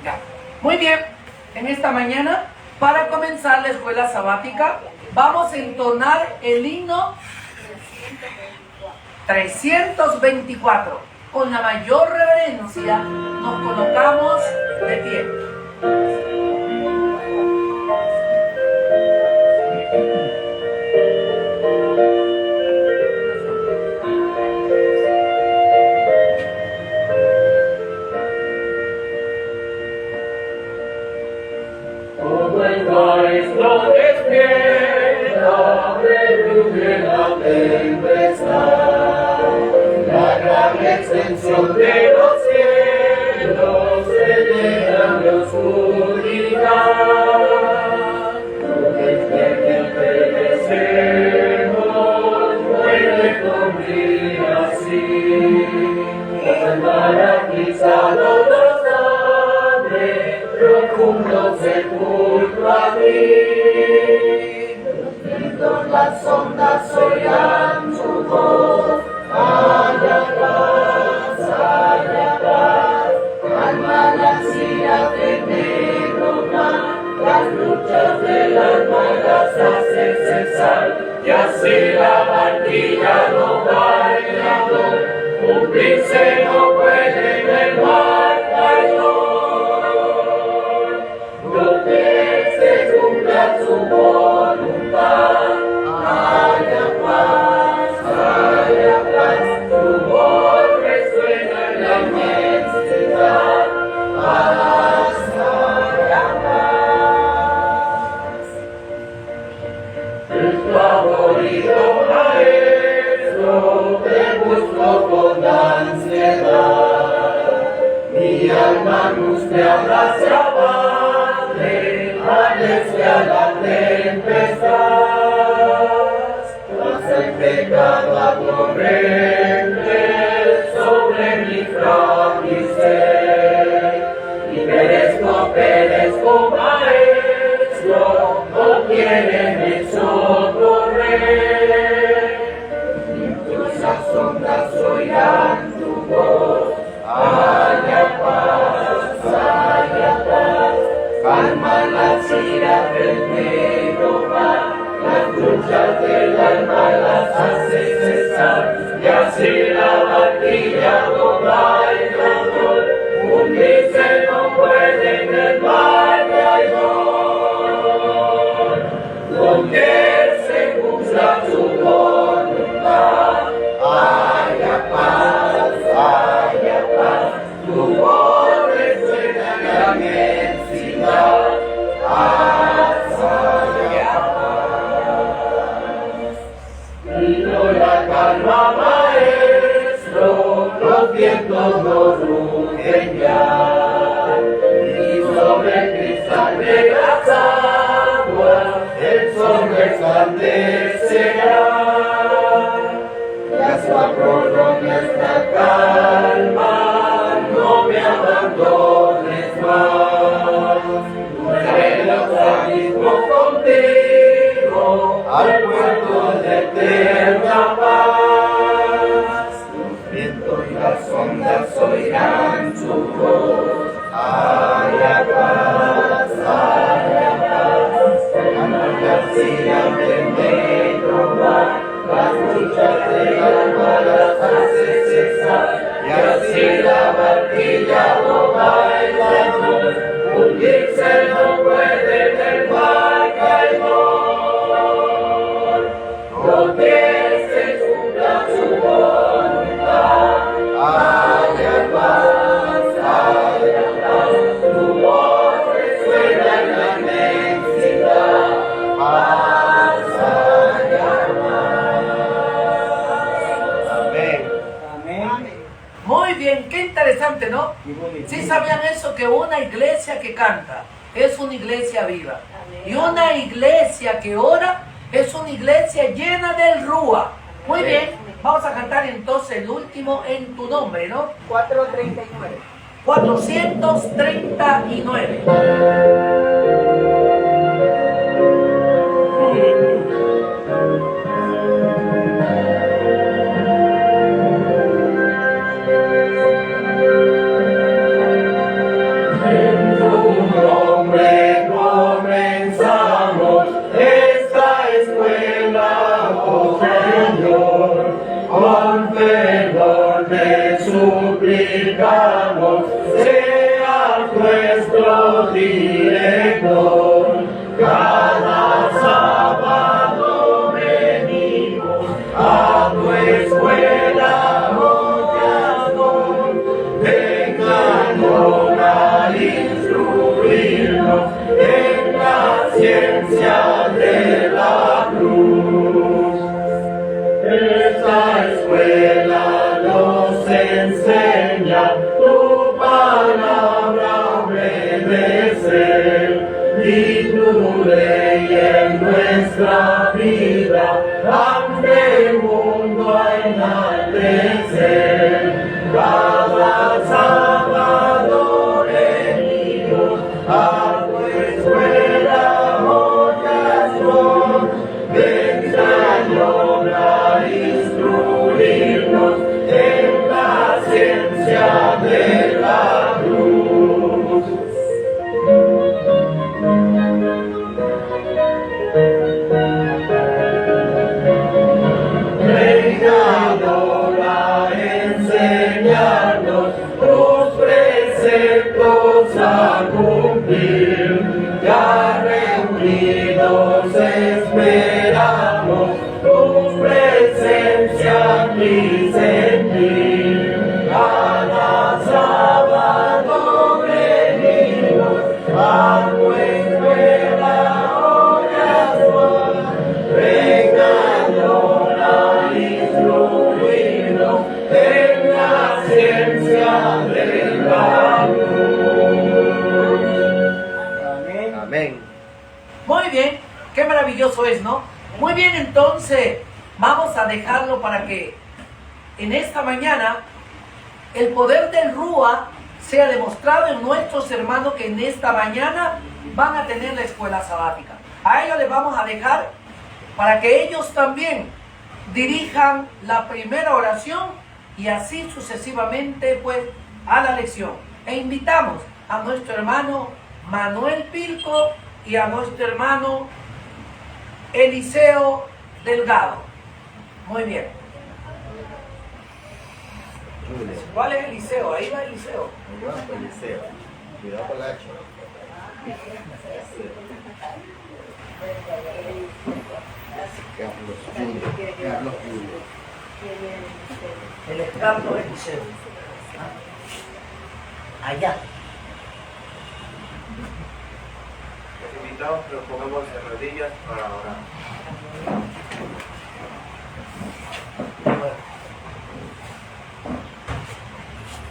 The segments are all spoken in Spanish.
Ya. Muy bien, en esta mañana, para comenzar la escuela sabática, vamos a entonar el himno 324. Con la mayor reverencia nos colocamos de pie. Lo despierta, reluce la tempestad, la gran extensión de los cielos se llena de oscuridad. Lo despierta perecemos, muere con vida así, garantizado nos abre, profundo sepulcro abrir. Las ondas oirán su voz, haya paz, calma la ansia de negro mar, las luchas del alma las hace cesar, y así la barquilla no va en la flor, cumplirse no puede en el mar mayor, donde se cumpla su voluntad. Haya paz, tu voz resuena en la inmensidad. Paz, haya paz. El favorito maestro te busco con ansiedad. Mi alma angustiada se abate, anecia la tempestad. El pecado atorrente sobre mi frágil ser, y perezco, maestro, no quiere me socorrer. Las ondas oirán tu voz, haya paz, calma las iras del negro mar. Las luchas del alma las hace cesar, y así la barquilla no va en calor, hundirse no puede en el mar traidor, donde se cumpla su voluntad. Haya paz, tu voz resuena en la inmensidad. Vino la calma, maestro, los vientos no rugen ya, y sobre el cristal de las aguas el sol resplandecerá. Ya su aprobó nuestra calma, no me abandones más, entre los abismos contigo, al puerto de eterna paz. Los vientos y las ondas oirán su voz, haya paz, calma la ansia del negro mar, las luchas del alma las hace cesar, y así la barquilla no va en la luz, hundirse no puede en el mar caidor, donde se cumpla su voluntad. Haya paz, tu voz resuena en la inmensidad. Paz, haya paz. Amén. Muy bien, qué interesante, ¿no? ¿Sí sabían eso? Que una iglesia que canta es una iglesia viva. Y una iglesia que ora es una iglesia llena del Rúa. Muy bien, vamos a cantar entonces el último en tu nombre, ¿no? 439. 439. Dios sea nuestro director. Cada sábado venimos a tu escuela, oh, vengan a instruirnos en la ciencia de la cruz. Esta escuela nos enseña tu palabra obedecer y tu ley en nuestra vida ante el mundo enaltecer. Cada sábado venimos a tu escuela, oh Yahshua, ven Señor a instruirnos en la ciencia de la cruz. Vengador a enseñarnos tus preceptos a cumplir, ya reunidos esperamos tu presencia aquí sentir. Cada sábado venimos a tu escuela, oh Yahshua, vengan a instruirnos en la ciencia de la cruz. Amén. Amén. Muy bien, qué maravilloso es, ¿no? Muy bien, entonces vamos a dejarlo para que en esta mañana el poder del Rúa sea demostrado en nuestros hermanos que en esta mañana van a tener la escuela sabática. A ellos les vamos a dejar para que ellos también dirijan la primera oración y así sucesivamente pues a la lección. E invitamos a nuestro hermano Manuel Pilco y a nuestro hermano Eliseo Delgado. Muy bien. ¿Cuál es Eliseo? Ahí va Eliseo. Cuidado con la H. Carlos Julio. El es Carlos Eliseo. Allá. Los invitados que nos pongamos en rodillas para orar.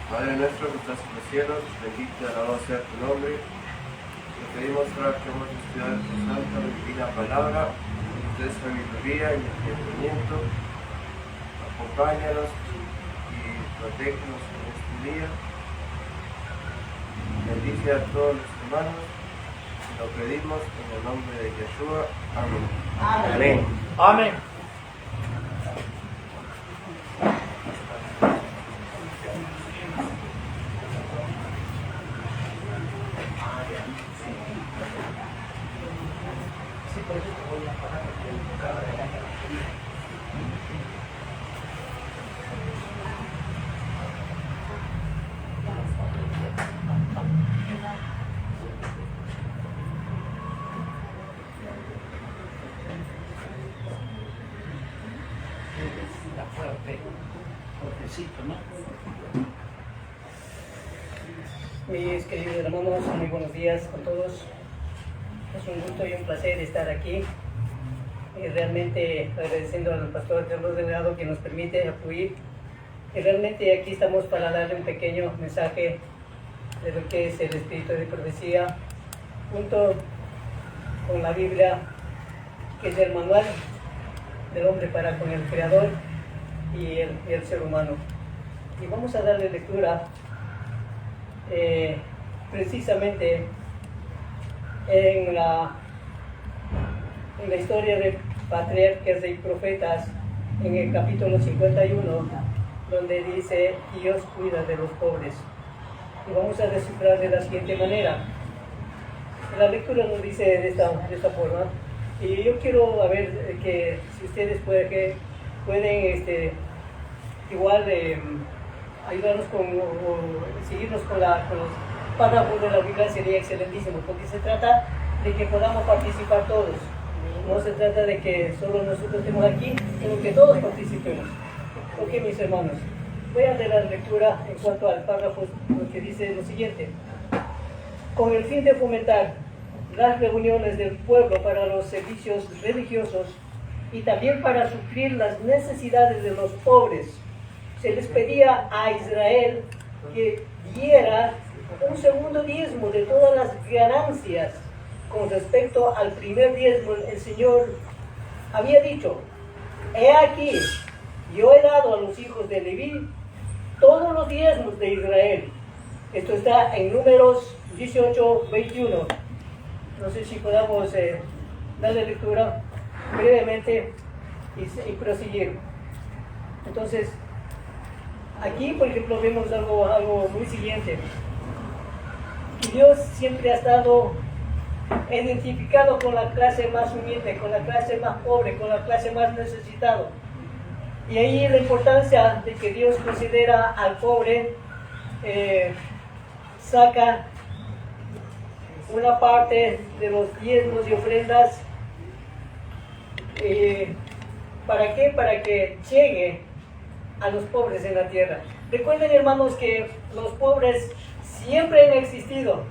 Padre nuestro que estás en los cielos, bendito y alabado sea tu nombre. Te pedimos ahora que hemos estudiado tu santa y divina palabra, nos des sabiduría y entendimiento. Acompáñanos y protégenos en este día. Bendice a todos los hermanos. Lo pedimos en el nombre de Yeshua. Amén. Amén. Amén. Mis queridos hermanos, muy buenos días con todos. Es un gusto y un placer estar aquí. Y realmente agradeciendo al pastor Carlos Delgado que nos permite acudir. Y realmente aquí estamos para darle un pequeño mensaje de lo que es el espíritu de profecía, junto con la Biblia, que es el manual del hombre para con el Creador y el ser humano. Y vamos a darle lectura precisamente en la historia de patriarcas y profetas, en el capítulo 51, donde dice: Dios cuida de los pobres. Y vamos a descifrar de la siguiente manera. La lectura nos dice de esta forma, y yo quiero a ver que si ustedes pueden igual ayudarnos o seguirnos con los párrafos de la Biblia sería excelentísimo, porque se trata de que podamos participar todos. No se trata de que solo nosotros estemos aquí, sino que todos participemos. Ok, mis hermanos, voy a hacer la lectura en cuanto al párrafo, lo que dice lo siguiente. Con el fin de fomentar las reuniones del pueblo para los servicios religiosos y también para suplir las necesidades de los pobres, se les pedía a Israel que diera un segundo diezmo de todas las ganancias. Con respecto al primer diezmo, el Señor había dicho: he aquí, yo he dado a los hijos de Leví todos los diezmos de Israel. Esto está en Números 18, 21. No sé si podamos darle lectura brevemente y proseguir. Entonces, aquí, por ejemplo, vemos algo muy siguiente. Que Dios siempre ha estado identificado con la clase más humilde, con la clase más pobre, con la clase más necesitada. Y ahí la importancia de que Dios considera al pobre, saca una parte de los diezmos y ofrendas. ¿Para qué? Para que llegue a los pobres en la tierra. Recuerden, hermanos, que los pobres siempre han existido.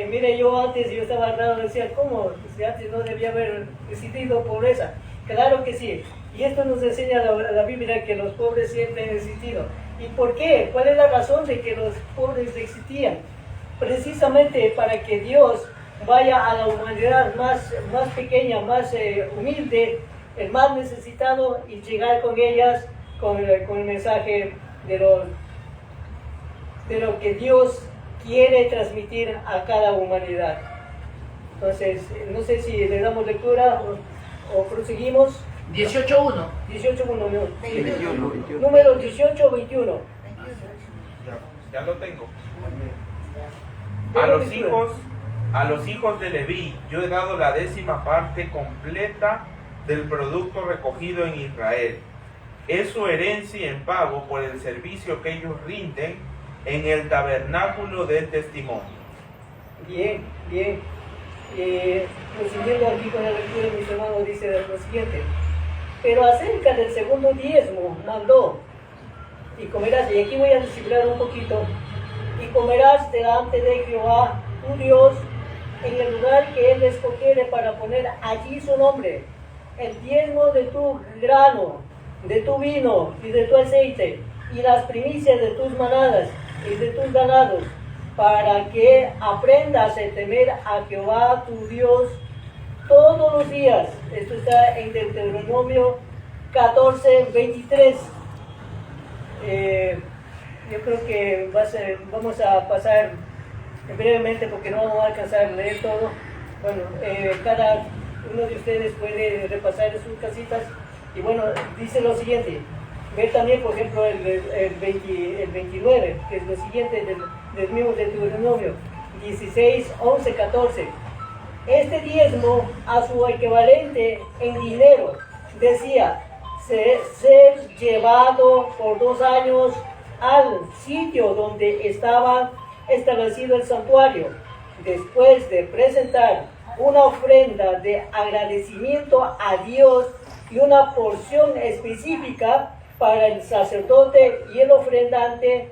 Mire, yo estaba raro, decía, ¿cómo? Si antes no debía haber existido pobreza. Claro que sí. Y esto nos enseña la Biblia, que los pobres siempre han existido. ¿Y por qué? ¿Cuál es la razón de que los pobres existían? Precisamente para que Dios vaya a la humanidad más pequeña, más humilde, el más necesitado, y llegar con ellas con el mensaje de lo que Dios quiere transmitir a cada humanidad. Entonces, no sé si le damos lectura o proseguimos. 18.1. 18.1. Número 18:21. Ya lo tengo. A los hijos de Leví yo he dado la 10ª parte completa del producto recogido en Israel. Es su herencia en pago por el servicio que ellos rinden en el tabernáculo del testimonio. Bien. Prosiguiendo aquí con la lectura, mis hermanos, dice lo siguiente: pero acerca del segundo diezmo mandó, y comerás, y aquí voy a descifrar un poquito, y comerás delante de Jehová tu Dios en el lugar que él escogiere para poner allí su nombre, el diezmo de tu grano, de tu vino y de tu aceite, y las primicias de tus manadas y de tus ganados, para que aprendas a temer a Jehová tu Dios todos los días. Esto está en Deuteronomio 14:23. Yo creo que vamos a pasar brevemente, porque no vamos a alcanzar a leer todo. Bueno, cada uno de ustedes puede repasar en sus casitas. Y bueno, dice lo siguiente. Ver también, por ejemplo, el 29, que es lo siguiente del mismo Deuteronomio 16, 11, 14. Este diezmo, a su equivalente en dinero, decía, ser llevado por 2 años al sitio donde estaba establecido el santuario, después de presentar una ofrenda de agradecimiento a Dios y una porción específica para el sacerdote y el ofrendante,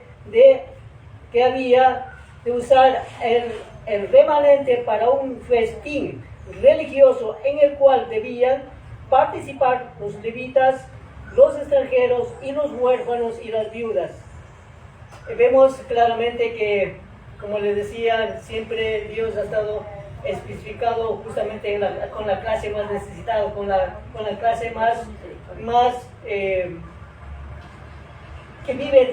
que había de usar el remanente para un festín religioso en el cual debían participar los levitas, los extranjeros y los huérfanos y las viudas. Vemos claramente que, como les decía, siempre Dios ha estado especificado justamente con la clase más necesitada, con la clase más que vive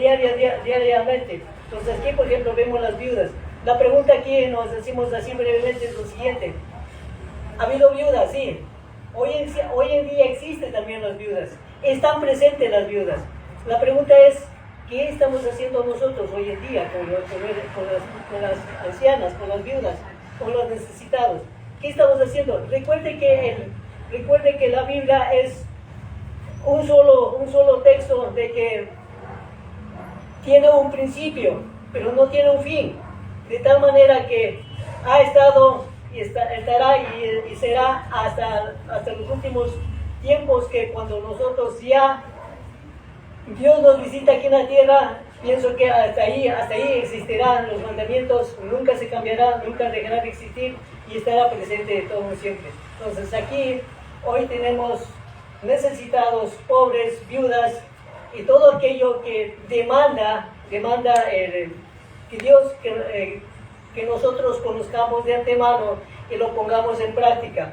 diariamente. Entonces aquí, por ejemplo, vemos las viudas. La pregunta aquí nos decimos así brevemente es lo siguiente: ¿ha habido viudas? Sí. Hoy en día existen también las viudas, están presentes las viudas. La pregunta es, ¿qué estamos haciendo nosotros hoy en día con las ancianas, con las viudas, con los necesitados? ¿Qué estamos haciendo? Recuerde que la Biblia es un solo texto, de que tiene un principio, pero no tiene un fin. De tal manera que ha estado y estará y será hasta los últimos tiempos, que cuando nosotros ya Dios nos visita aquí en la tierra, pienso que hasta ahí existirán los mandamientos, nunca se cambiará, nunca dejará de existir y estará presente de todo siempre. Entonces aquí hoy tenemos necesitados, pobres, viudas y todo aquello que demanda que Dios, que nosotros conozcamos de antemano y lo pongamos en práctica.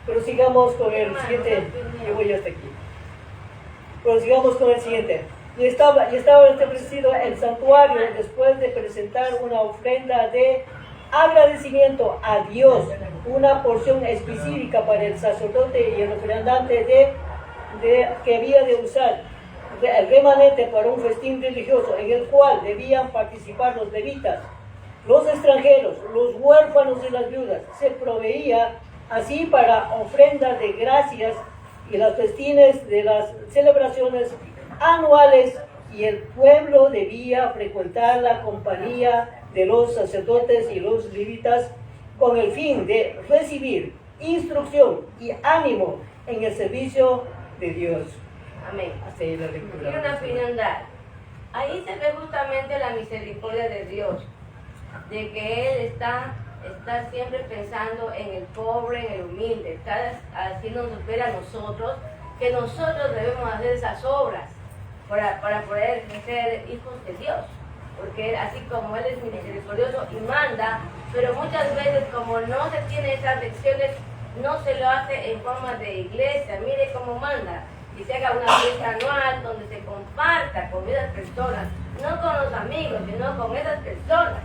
Pero sigamos con el siguiente. Yo voy hasta aquí. Pero sigamos con el siguiente. Y estaba establecido el santuario después de presentar una ofrenda de agradecimiento a Dios, una porción específica para el sacerdote y el refrendante que había de usar el remanente para un festín religioso en el cual debían participar los levitas, los extranjeros, los huérfanos y las viudas. Se proveía así para ofrendas de gracias y las festines de las celebraciones anuales, y el pueblo debía frecuentar la compañía de los sacerdotes y los levitas con el fin de recibir instrucción y ánimo en el servicio de Dios. Amén. Hasta ahí la lectura. Quiero una opinión dar. Ahí se ve justamente la misericordia de Dios, de que Él está siempre pensando en el pobre, en el humilde, está haciéndonos ver a nosotros que nosotros debemos hacer esas obras para poder ser hijos de Dios, porque así como Él es misericordioso y manda, pero muchas veces como no se tiene esas lecciones, no se lo hace en forma de iglesia. Mire cómo manda, y se haga una fiesta anual donde se comparta con esas personas, no con los amigos, sino con esas personas.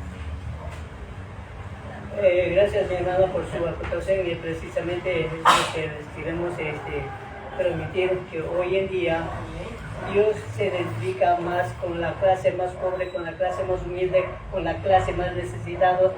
Gracias, mi hermana, por su aportación, y precisamente es lo que queremos permitir, que hoy en día Dios se identifica más con la clase más pobre, con la clase más humilde, con la clase más necesitado.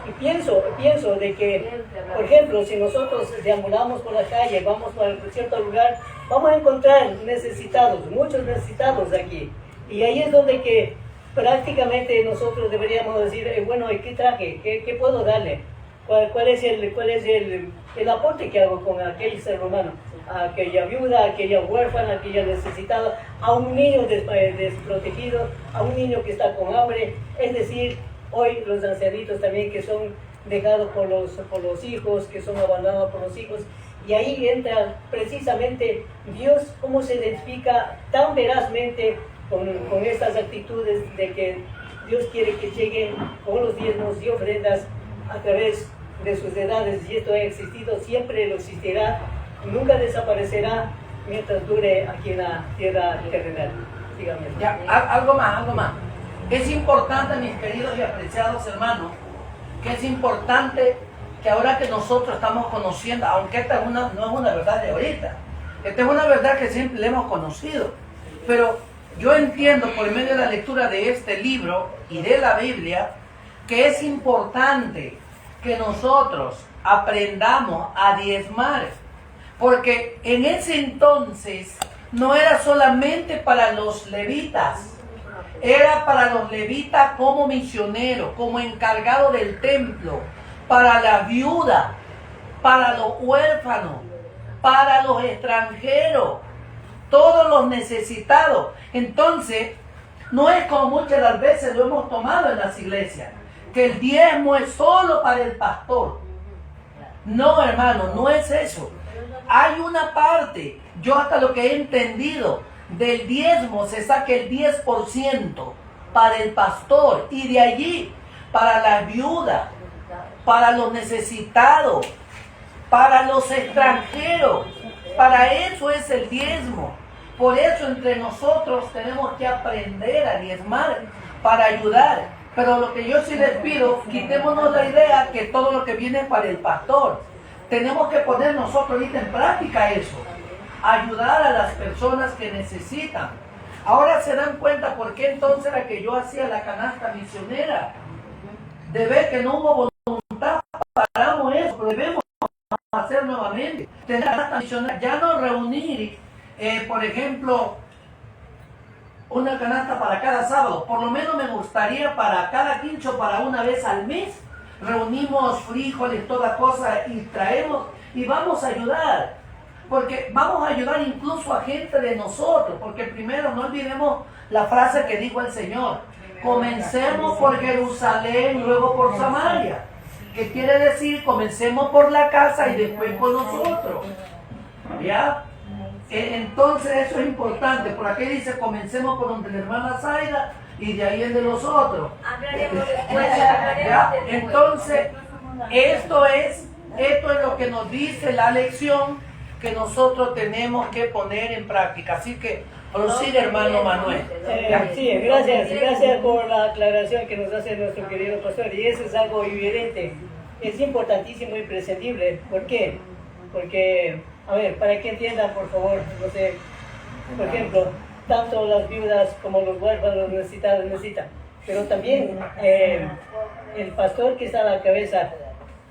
Y pienso de que, por ejemplo, si nosotros deambulamos por la calle, vamos a cierto lugar, vamos a encontrar necesitados, muchos necesitados aquí. Y ahí es donde que prácticamente nosotros deberíamos decir, bueno, ¿qué traje? ¿Qué puedo darle? ¿Cuál es el aporte que hago con aquel ser humano? A aquella viuda, a aquella huérfana, a aquella necesitada, a un niño desprotegido, a un niño que está con hambre. Es decir, hoy los ancianitos también que son dejados por los hijos, que son abandonados por los hijos. Y ahí entra precisamente Dios, cómo se identifica tan verazmente con estas actitudes de que Dios quiere que lleguen con los diezmos y ofrendas a través de sus edades. Y esto ha existido, siempre lo existirá, nunca desaparecerá mientras dure aquí en la tierra terrenal. Dígame. Ya, algo más. Es importante, mis queridos y apreciados hermanos, que es importante que ahora que nosotros estamos conociendo, aunque esta no es una verdad de ahorita, esta es una verdad que siempre le hemos conocido, pero yo entiendo por medio de la lectura de este libro y de la Biblia que es importante que nosotros aprendamos a diezmar, porque en ese entonces no era solamente para los levitas, era para los levitas como misioneros, como encargado del templo, para la viuda, para los huérfanos, para los extranjeros, todos los necesitados. Entonces, no es como muchas las veces lo hemos tomado en las iglesias, que el diezmo es solo para el pastor. No, hermano, no es eso. Hay una parte, yo hasta lo que he entendido, del diezmo se saca el 10% para el pastor, y de allí para la viuda, para los necesitados, para los extranjeros. Para eso es el diezmo. Por eso entre nosotros tenemos que aprender a diezmar para ayudar. Pero lo que yo sí les pido, quitémonos la idea que todo lo que viene es para el pastor. Tenemos que poner nosotros ahorita en práctica eso. Ayudar a las personas que necesitan. Ahora se dan cuenta por qué entonces era que yo hacía la canasta misionera. De ver que no hubo voluntad, paramos eso, pero debemos hacer nuevamente. Tener la canasta misionera, ya no reunir, por ejemplo, una canasta para cada sábado. Por lo menos me gustaría para cada quincho, para una vez al mes, reunimos frijoles, toda cosa y traemos y vamos a ayudar. Porque vamos a ayudar incluso a gente de nosotros. Porque primero no olvidemos la frase que dijo el Señor. Comencemos por Jerusalén, luego por Samaria. ¿Qué quiere decir? Comencemos por la casa y después por nosotros. ¿Ya? Entonces eso es importante. Por aquí dice, comencemos por donde la hermana Zaida y de ahí el de los otros. Hablaremos después. ¿Ya? Entonces, esto es lo que nos dice la lección que nosotros tenemos que poner en práctica. Así que prosigue, hermano Manuel. Sí, gracias por la aclaración que nos hace nuestro querido pastor. Y eso es algo evidente, es importantísimo y imprescindible. ¿Por qué? Porque, a ver, para que entiendan, por favor, no sé, por ejemplo, tanto las viudas como los huérfanos necesitan. Pero también el pastor que está a la cabeza,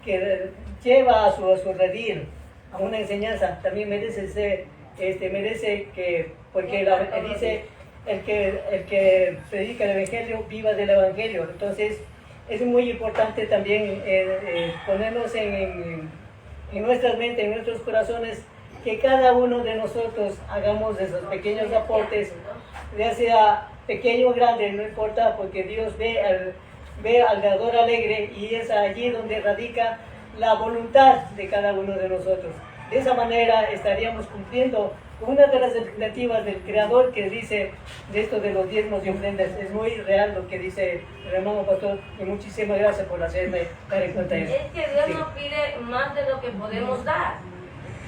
que lleva a su redil a una enseñanza, también merece que, porque dice, el que predica el evangelio viva del evangelio. Entonces es muy importante también ponernos en nuestras mentes, en nuestros corazones, que cada uno de nosotros hagamos esos pequeños aportes, ya sea pequeño o grande, no importa, porque Dios ve al dador alegre, y es allí donde radica la voluntad de cada uno de nosotros. De esa manera estaríamos cumpliendo una de las expectativas del Creador, que dice de esto de los diezmos y ofrendas. Es muy real lo que dice el hermano pastor, y muchísimas gracias por hacerme dar en cuenta eso. Es que Dios nos pide más de lo que podemos dar.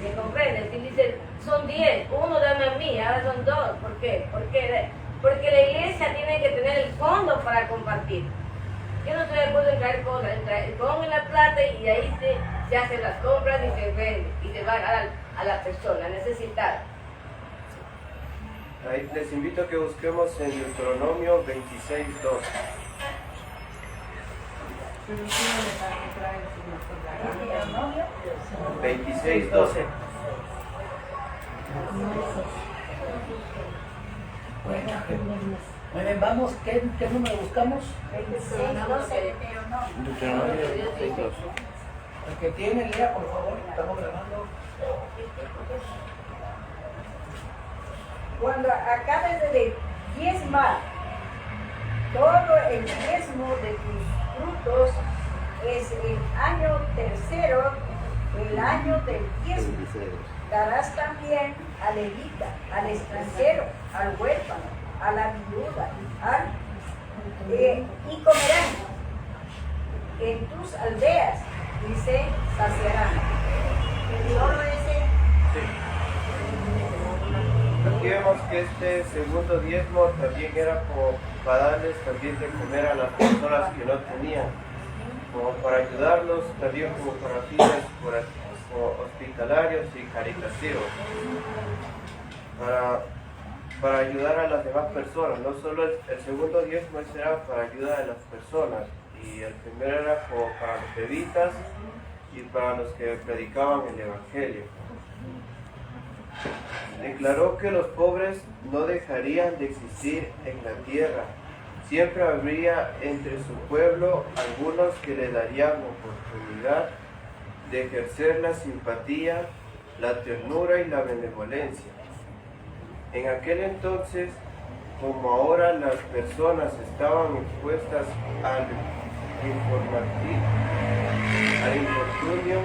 ¿Me comprendes? Y dice, son 10, uno dame a mí, ahora son 2. ¿Por qué? Porque la iglesia tiene que tener el fondo para compartir. Yo no estoy de acuerdo en traer cosas, pongan la plata y ahí se hacen las compras y se vende y se va a la persona necesitada. Ahí les invito a que busquemos en Deuteronomio 26:2. Deuteronomio 26:12. Muy bien, vamos, ¿qué número buscamos? 26:12. Deuteronomio 26:2. El que tiene, lea, por favor, estamos grabando. Cuando acabes de diezmar, todo el diezmo de tus frutos es el año tercero, el año del diezmo. Darás también al levita, al extranjero, al huérfano, a la viuda, y comerán en tus aldeas y se saciarán. Solo ese. Aquí vemos que este segundo diezmo también era como para darles también de comer a las personas que no tenían, como para ayudarlos, también como para fines como hospitalarios y caritativos, para ayudar a las demás personas. No solo el segundo diezmo era para ayudar a las personas, y el primero era como para los levitas y para los que predicaban el evangelio. Declaró que los pobres no dejarían de existir en la tierra. Siempre habría entre su pueblo algunos que le darían oportunidad de ejercer la simpatía, la ternura y la benevolencia. En aquel entonces, como ahora, las personas estaban expuestas al infortunio,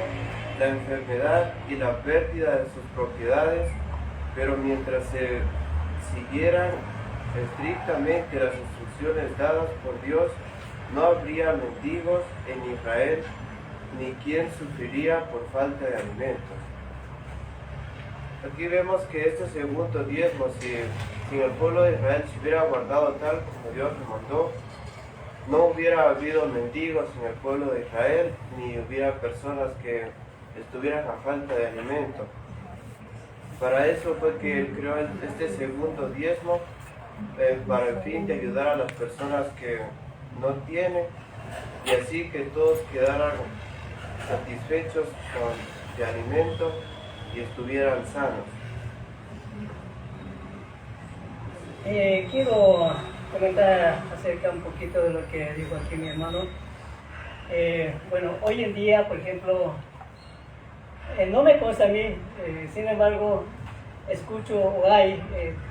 la enfermedad y la pérdida de sus propiedades, pero mientras se siguieran estrictamente las instrucciones dadas por Dios, no habría mendigos en Israel, ni quien sufriría por falta de alimentos. Aquí vemos que este segundo diezmo, si el pueblo de Israel se hubiera guardado tal como Dios lo mandó, no hubiera habido mendigos en el pueblo de Israel, ni hubiera personas que estuvieran a falta de alimento. Para eso fue que Él creó este segundo diezmo, para el fin de ayudar a las personas que no tienen, y así que todos quedaran satisfechos de alimento y estuvieran sanos. Quiero comentar acerca un poquito de lo que dijo aquí mi hermano. Bueno, hoy en día, por ejemplo, no me consta a mí, sin embargo, escucho o hay,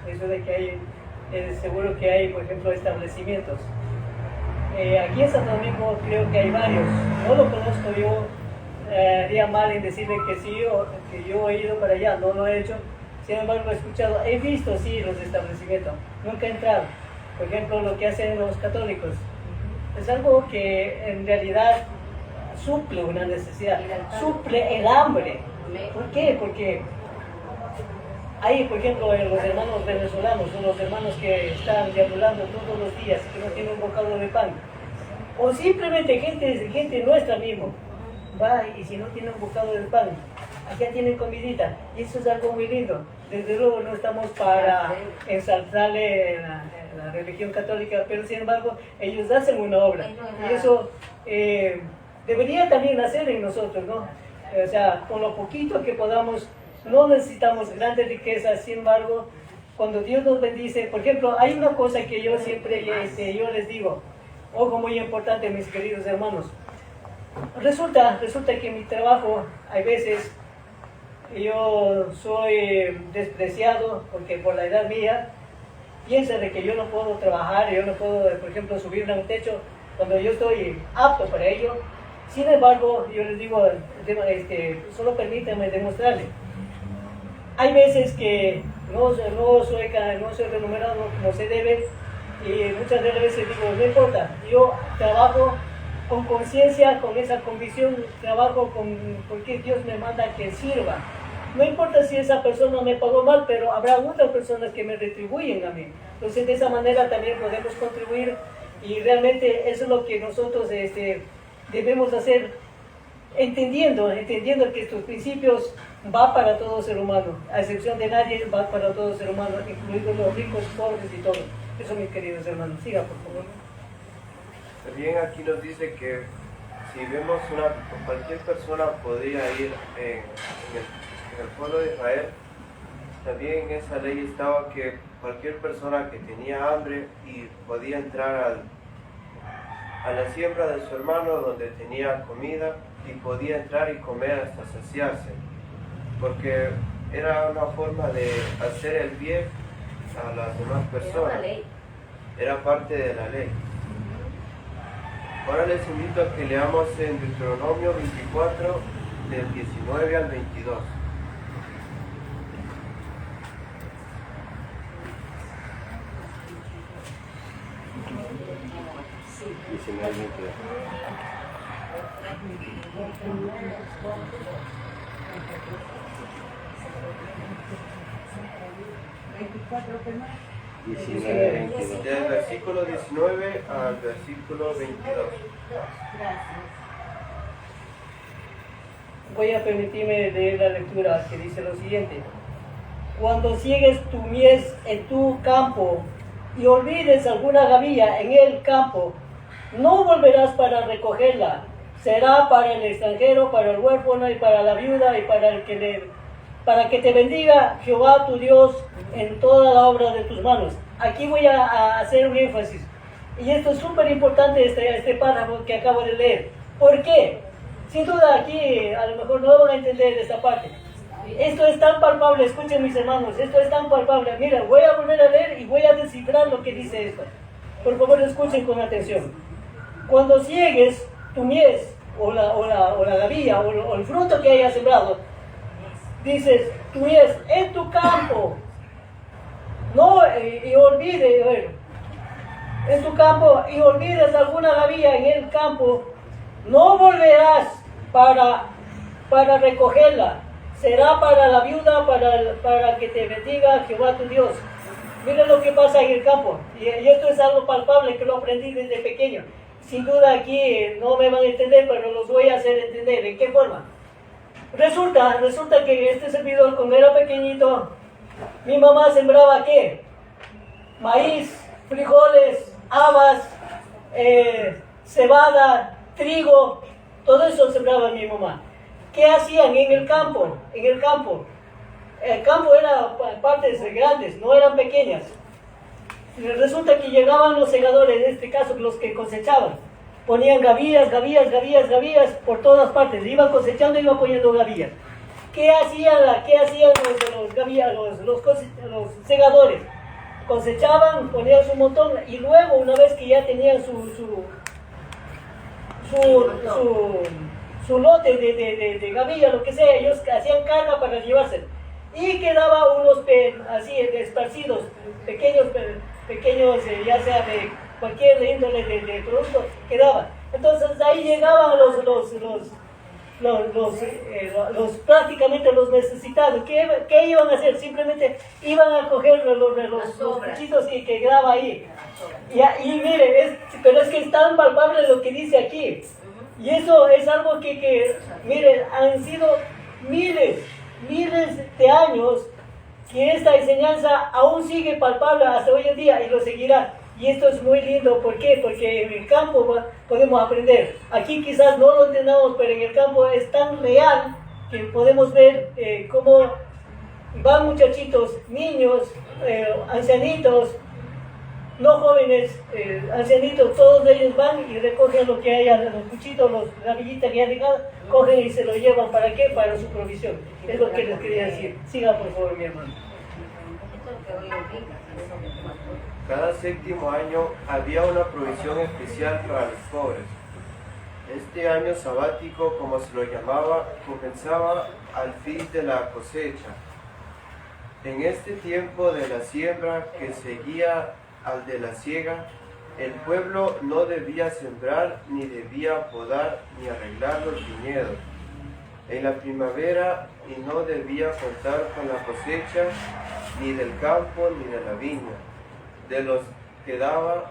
eso de que hay, seguro que hay, por ejemplo, establecimientos. Aquí en Santo Domingo creo que hay varios, no lo conozco yo, haría mal en decirle que sí o que yo he ido para allá, no lo he hecho. Sin embargo, he escuchado, he visto sí los establecimientos, nunca he entrado. Por ejemplo, lo que hacen los católicos es algo que en realidad suple una necesidad, suple el hambre. ¿Por qué? Porque hay, por ejemplo, los hermanos venezolanos, son los hermanos que están deambulando todos los días, que no tienen un bocado de pan. O simplemente gente nuestra mismo, va y si no tiene un bocado de pan, allá tienen comidita. Y eso es algo muy lindo. Desde luego no estamos para ensalzarle la religión católica, pero sin embargo ellos hacen una obra. Y eso debería también nacer en nosotros, ¿no? O sea, con lo poquito que podamos, no necesitamos grandes riquezas, sin embargo, cuando Dios nos bendice, por ejemplo, hay una cosa que yo siempre yo les digo, ojo muy importante, mis queridos hermanos. Resulta que en mi trabajo, hay veces, yo soy despreciado porque por la edad mía, piensa de que yo no puedo trabajar, yo no puedo, por ejemplo, subirme a un techo cuando yo estoy apto para ello. Sin embargo, yo les digo, solo permítanme demostrarle. Hay veces que no soy remunerado como se debe y muchas de las veces digo, no importa, yo trabajo con conciencia, con esa convicción, trabajo porque Dios me manda que sirva. No importa si esa persona me pagó mal, pero habrá otras personas que me retribuyen a mí. Entonces, de esa manera también podemos contribuir y realmente eso es lo que nosotros debemos hacer, entendiendo que estos principios va para todo ser humano, a excepción de nadie, va para todo ser humano, incluidos los ricos, pobres y todo. Eso, mis queridos hermanos. Siga, por favor. También aquí nos dice que si vemos cualquier persona podría ir en el pueblo de Israel, también en esa ley estaba que cualquier persona que tenía hambre y podía entrar a la siembra de su hermano donde tenía comida y podía entrar y comer hasta saciarse, porque era una forma de hacer el bien a las demás personas, era parte de la ley. Ahora les invito a que leamos en Deuteronomio 24, del 19 al 22. Del versículo 19 al versículo 22. Voy a permitirme leer la lectura que dice lo siguiente. Cuando ciegues tu mies en tu campo y olvides alguna gavilla en el campo, no volverás para recogerla. Será para el extranjero, para el huérfano y para la viuda y para que te bendiga Jehová tu Dios en toda la obra de tus manos. Aquí voy a hacer un énfasis. Y esto es súper importante, este párrafo que acabo de leer. ¿Por qué? Sin duda aquí a lo mejor no van a entender esta parte. Esto es tan palpable, escuchen mis hermanos, esto es tan palpable. Mira, voy a volver a leer y voy a descifrar lo que dice esto. Por favor, escuchen con atención. Cuando ciegues tu mies o la gavilla o el fruto que hayas sembrado, dices, tu mies en tu campo, no, y olvides, en tu campo y olvides alguna gavilla en el campo, no volverás para recogerla. Será para la viuda, para que te bendiga Jehová tu Dios. Mira lo que pasa en el campo. Y esto es algo palpable que lo aprendí desde pequeño. Sin duda aquí no me van a entender, pero los voy a hacer entender. ¿En qué forma? Resulta que este servidor, cuando era pequeñito, mi mamá sembraba ¿qué? Maíz, frijoles, habas, cebada, trigo, todo eso sembraba mi mamá. ¿Qué hacían en el campo? El campo era partes grandes, no eran pequeñas. resulta que llegaban los segadores, en este caso los que cosechaban, ponían gavillas por todas partes, iban cosechando y iban poniendo gavillas. ¿Qué hacían los gavillas, los segadores? Cosechaban, ponían su montón y luego, una vez que ya tenían su lote de gavilla, lo que sea, ellos hacían carga para llevarse. Y quedaba unos así esparcidos, pequeños, ya sea de cualquier índole de producto, quedaban. Entonces ahí llegaban prácticamente los necesitados. ¿Qué iban a hacer? Simplemente iban a coger los cachitos que quedaba ahí. Y mire, pero es que es tan palpable lo que dice aquí. Y eso es algo que mire, han sido miles de años que esta enseñanza aún sigue palpable hasta hoy en día y lo seguirá. Y esto es muy lindo, ¿por qué? Porque en el campo podemos aprender. Aquí quizás no lo entendamos, pero en el campo es tan real que podemos ver cómo van muchachitos, niños, ancianitos, no jóvenes, ancianitos, todos ellos van y recogen lo que haya, los cuchitos, las gavillitas que han dejado, cogen y se lo llevan. ¿Para qué? Para su provisión. Es lo que les quería decir. Siga por favor, mi hermano. Cada séptimo año había una provisión especial para los pobres. Este año sabático, como se lo llamaba, comenzaba al fin de la cosecha. En este tiempo de la siembra que seguía al de la siega, el pueblo no debía sembrar, ni debía podar, ni arreglar los viñedos en la primavera, y no debía contar con la cosecha, ni del campo, ni de la viña. De los que daba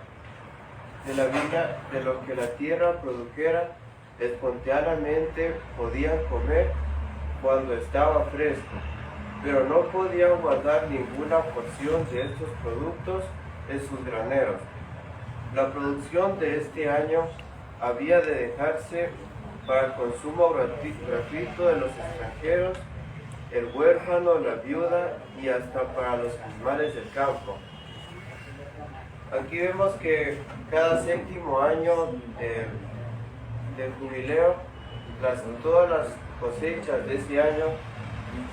de la viña, de lo que la tierra produjera, espontáneamente podían comer cuando estaba fresco, pero no podían guardar ninguna porción de estos productos en sus graneros. La producción de este año había de dejarse para el consumo gratuito de los extranjeros, el huérfano, la viuda y hasta para los animales del campo. Aquí vemos que cada séptimo año del jubileo, todas las cosechas de ese año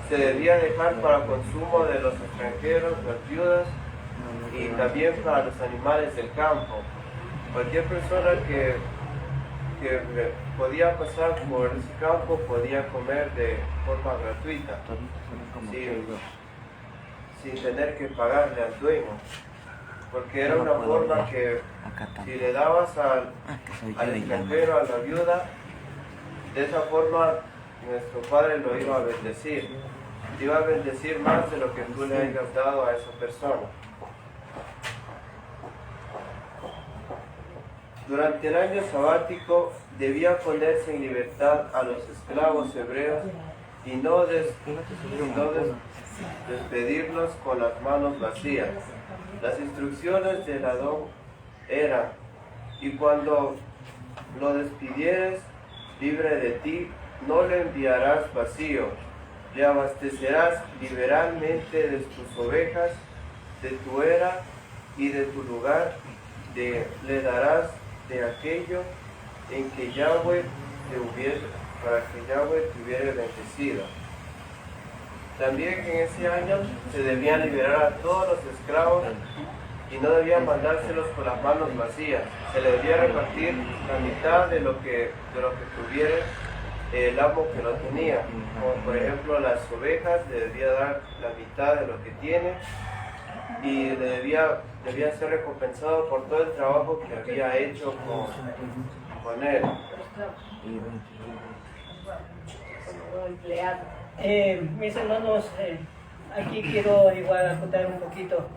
se debía dejar para consumo de los extranjeros, las viudas y también para los animales del campo. Cualquier persona que podía pasar por ese campo podía comer de forma gratuita, sin tener que pagarle al dueño. Porque era una forma que si le dabas al extranjero, a la viuda, de esa forma nuestro Padre lo iba a bendecir. Te iba a bendecir más de lo que tú le hayas dado a esa persona. Durante el año sabático debía ponerse en libertad a los esclavos hebreos y no despedirlos con las manos vacías. Las instrucciones del Adón eran: y cuando lo despidieres libre de ti, no le enviarás vacío, le abastecerás liberalmente de tus ovejas, de tu era y de tu lugar, le darás de aquello en que Yahweh para que Yahweh te hubiera bendecido. También en ese año se debían liberar a todos los esclavos y no debían mandárselos con las manos vacías. Se le debía repartir la mitad de lo que tuviera el amo que lo tenía. Como por ejemplo las ovejas, le debía dar la mitad de lo que tiene y debía ser recompensado por todo el trabajo que había hecho con él. Mis hermanos, aquí quiero igual acotar un poquito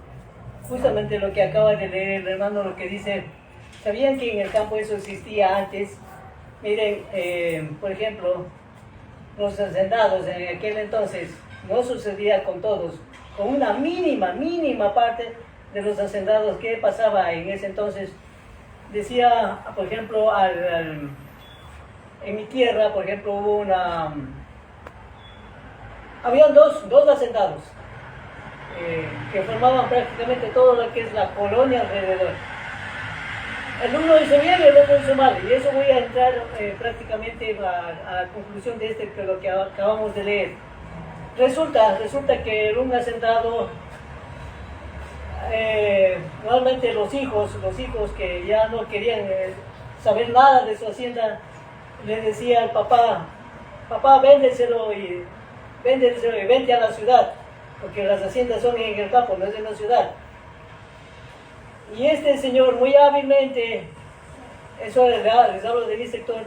justamente lo que acaba de leer el hermano, lo que dice. ¿Sabían que en el campo eso existía antes? Miren, por ejemplo, los hacendados en aquel entonces no sucedía con todos, con una mínima parte de los hacendados. ¿Qué pasaba en ese entonces? Decía, por ejemplo, en mi tierra, por ejemplo, habían dos hacendados. que formaban prácticamente todo lo que es la colonia alrededor. El uno hizo bien y el otro hizo mal, y eso voy a entrar prácticamente a la conclusión de lo que acabamos de leer. Resulta que el un hacendado, normalmente los hijos que ya no querían saber nada de su hacienda, le decía al papá, véndeselo y vente a la ciudad, porque las haciendas son en el campo, no es en la ciudad. Y este señor muy hábilmente, eso les hablo de mi sector,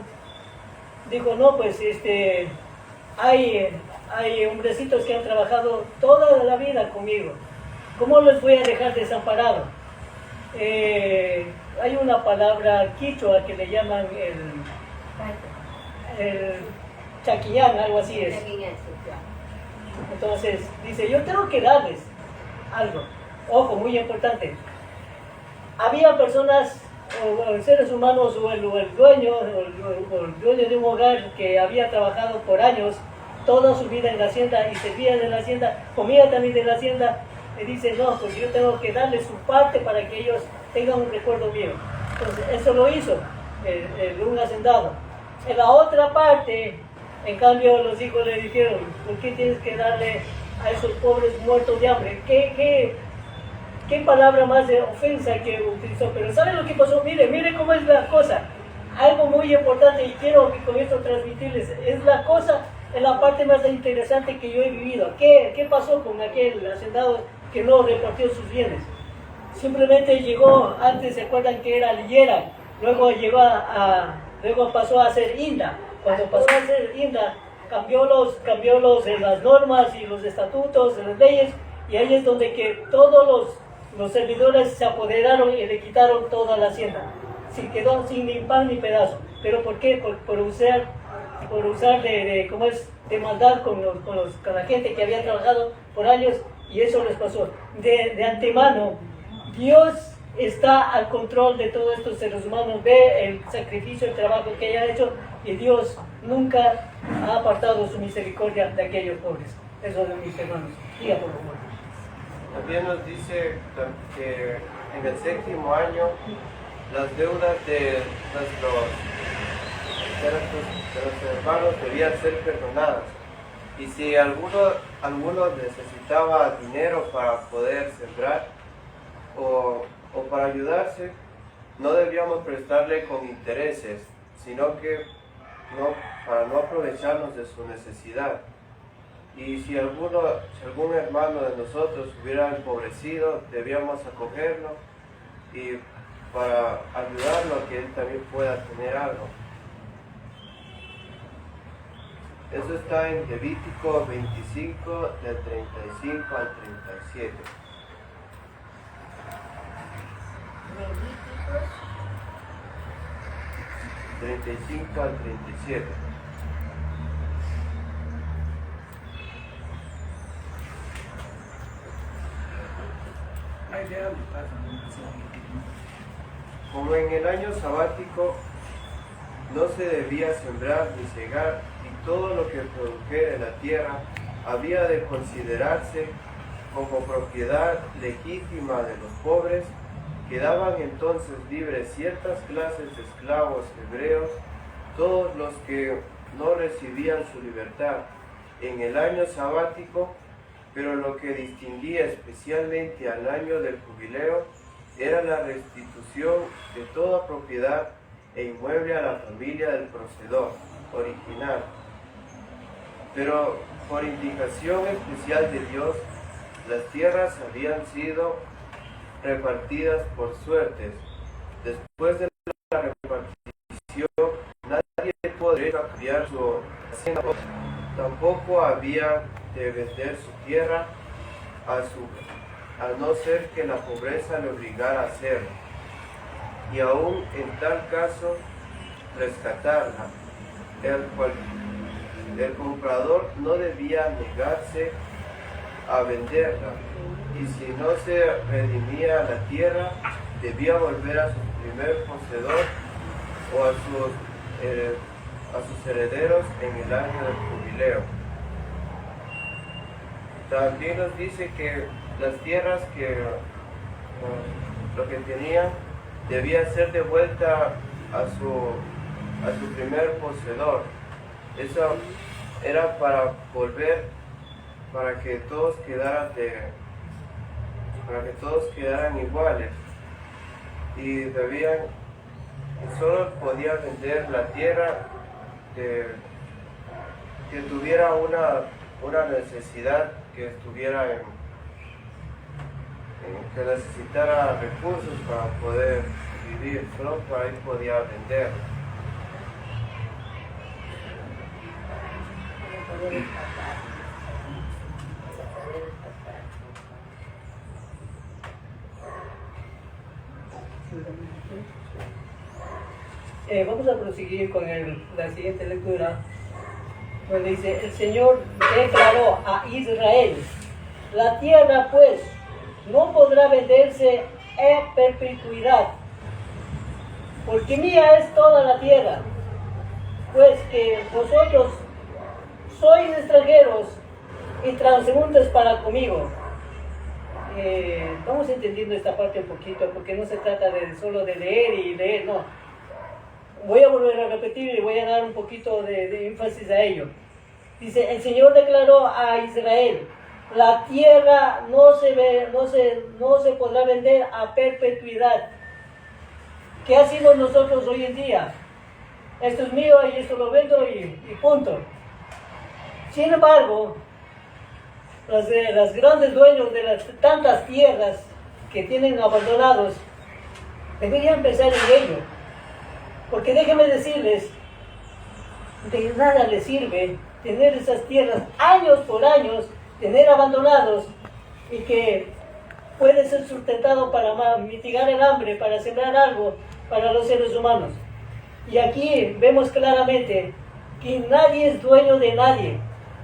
dijo, no, pues hay hombrecitos que han trabajado toda la vida conmigo, ¿cómo los voy a dejar desamparados? Hay una palabra quichua que le llaman el chaquillán, algo así es. Entonces dice, yo tengo que darles algo. Ojo, muy importante. Había personas, o seres humanos, o el dueño de un hogar que había trabajado por años, toda su vida en la hacienda y servía de la hacienda, comía también de la hacienda, y dice, no, pues yo tengo que darles su parte para que ellos tengan un recuerdo mío. Entonces, eso lo hizo un hacendado. En la otra parte, en cambio, los hijos le dijeron, ¿por qué tienes que darle a esos pobres muertos de hambre? ¿Qué palabra más de ofensa que utilizó? Pero ¿saben lo que pasó? Mire cómo es la cosa. Algo muy importante, y quiero que con esto transmitirles, es la cosa, es la parte más interesante que yo he vivido. ¿Qué pasó con aquel hacendado que no repartió sus bienes? Simplemente llegó, antes se acuerdan que era Lillera, luego pasó a ser Inda. Cuando pasó a ser Inda, cambió las normas y los estatutos, las leyes, y ahí es donde que todos los servidores se apoderaron y le quitaron toda la hacienda. Se quedó sin ni pan ni pedazo. ¿Pero por qué? Por usar de maldad con la gente que había trabajado por años, y eso les pasó. De antemano, Dios está al control de todos estos seres humanos, ve el sacrificio, el trabajo que hayan hecho, y Dios nunca ha apartado su misericordia de aquellos pobres. Eso es de mis hermanos. Diga, por favor. También nos dice que en el 7º año las deudas de nuestros hermanos debían ser perdonadas. Y si alguno necesitaba dinero para poder sembrar o para ayudarse, no debíamos prestarle con intereses, sino que para no aprovecharnos de su necesidad. Y si algún hermano de nosotros hubiera empobrecido, debíamos acogerlo y para ayudarlo a que él también pueda tener algo. Eso está en Levítico 25, del 35 al 37. Levíticos 35 al 37. Como en el año sabático no se debía sembrar ni cegar, y todo lo que produjera en la tierra había de considerarse como propiedad legítima de los pobres, quedaban entonces libres ciertas clases de esclavos hebreos, todos los que no recibían su libertad en el año sabático, pero lo que distinguía especialmente al año del jubileo era la restitución de toda propiedad e inmueble a la familia del poseedor original. Pero por indicación especial de Dios, las tierras habían sido repartidas por suertes. Después de la repartición, nadie tuvo derecho a cambiar su hacienda, tampoco había de vender su tierra a no ser que la pobreza le obligara a hacerlo, y aún en tal caso rescatarla. El comprador no debía negarse a venderla, y si no se redimía la tierra, debía volver a su primer poseedor o a sus herederos en el año del jubileo. También nos dice que las tierras que lo que tenían debía ser devuelta a su primer poseedor. Eso era para volver, para que todos quedaran iguales, y solo podía vender la tierra que tuviera una necesidad, que necesitara recursos para poder vivir, solo por ahí podía vender. Vamos a proseguir con la siguiente lectura, donde dice: el Señor declaró a Israel: la tierra pues no podrá venderse en perpetuidad, porque mía es toda la tierra, pues que vosotros sois extranjeros y transeúntes para conmigo. Vamos entendiendo esta parte un poquito, porque no se trata solo de leer y leer, no. Voy a volver a repetir y voy a dar un poquito de énfasis a ello. Dice: el Señor declaró a Israel: la tierra no se podrá vender a perpetuidad. ¿Qué hacemos nosotros hoy en día? Esto es mío y esto lo vendo y punto. Sin embargo, los grandes dueños de las tantas tierras que tienen abandonados deberían pensar en ello. Porque déjenme decirles, de nada les sirve tener esas tierras años por años, tener abandonados, y que puede ser sustentado para mitigar el hambre, para sembrar algo para los seres humanos. Y aquí vemos claramente que nadie es dueño de nadie.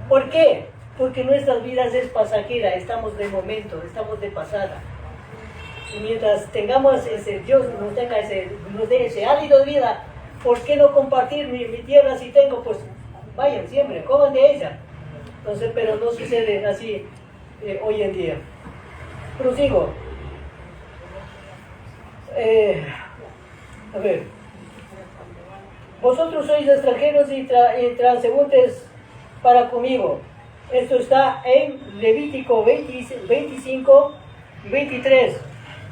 ¿Por qué? Porque nuestras vidas es pasajera, estamos de momento, estamos de pasada. Y mientras tengamos Dios nos dé ese hálito de vida, ¿por qué no compartir mi tierra si tengo? Pues vayan siempre, coman de ella. Entonces, pero no sucede así hoy en día. Prosigo. A ver. Vosotros sois extranjeros y transeúntes para conmigo. Esto está en Levítico 25 y 23.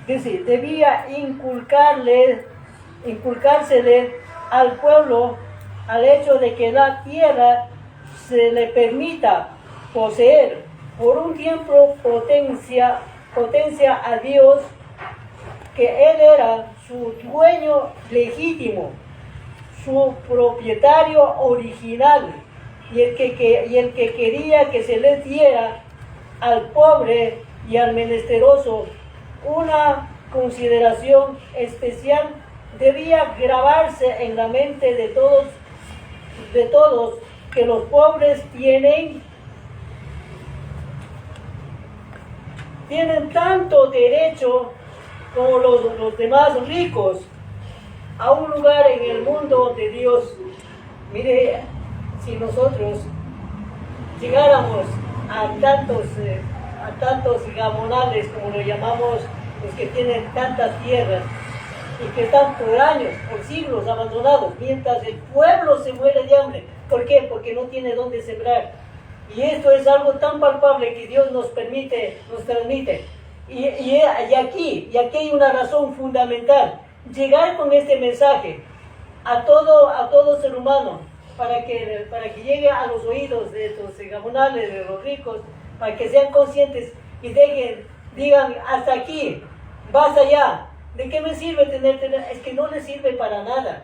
Dice: debía inculcársele al pueblo al hecho de que la tierra se le permita poseer por un tiempo potencia a Dios, que Él era su dueño legítimo, su propietario original, y el que quería que se les diera al pobre y al menesteroso una consideración especial, debía grabarse en la mente de todos que los pobres tienen tanto derecho como los demás ricos a un lugar en el mundo de Dios. Mire, si nosotros llegáramos a tantos gamonales, como lo llamamos, los que tienen tantas tierras y que están por años, por siglos abandonados, mientras el pueblo se muere de hambre. ¿Por qué? Porque no tiene dónde sembrar. Y esto es algo tan palpable que Dios nos transmite. Y aquí hay una razón fundamental: llegar con este mensaje a todo ser humano, para que llegue a los oídos de estos gamonales, de los ricos, para que sean conscientes y digan: hasta aquí, basta ya. ¿De qué me sirve tener? Es que no les sirve para nada.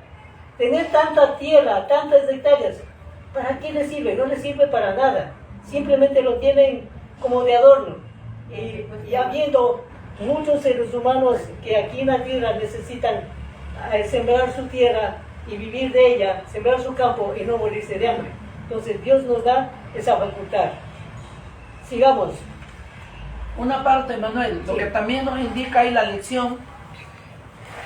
Tener tanta tierra, tantas hectáreas, ¿para qué les sirve? No les sirve para nada. Simplemente lo tienen como de adorno. Y habiendo muchos seres humanos que aquí en la tierra necesitan sembrar su tierra y vivir de ella, sembrar su campo y no morirse de hambre. Entonces Dios nos da esa facultad. Sigamos. Una parte, Manuel, lo que también nos indica ahí la lección,